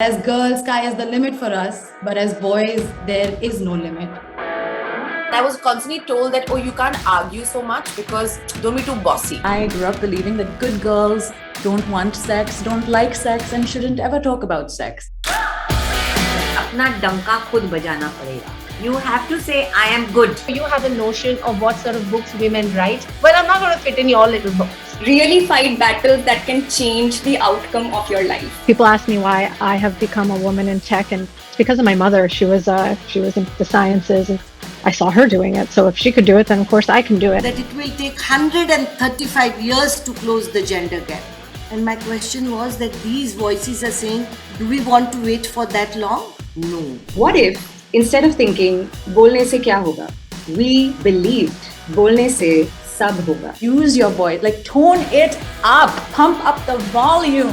As girls, sky is the limit for us, but as boys, there is no limit. I was constantly told that, oh, you can't argue so much because don't be too bossy. I grew up believing that good girls don't want sex, don't like sex, and shouldn't ever talk about sex. अपना डंका खुद बजाना पड़ेगा. You have to say, I am good. You have a notion of what sort of books women write. Well, I'm not going to fit in your little books. Really fight battles that can change the outcome of your life. People ask me why I have become a woman in tech, and it's because of my mother. She was in the sciences, and I saw her doing it. So if she could do it, then of course I can do it. That it will take 135 years to close the gender gap. And my question was that these voices are saying, do we want to wait for that long? No. What if instead of thinking बोलने से क्या होगा, we believed बोलने से सब होगा. Use your voice, like tone it up, pump up the volume.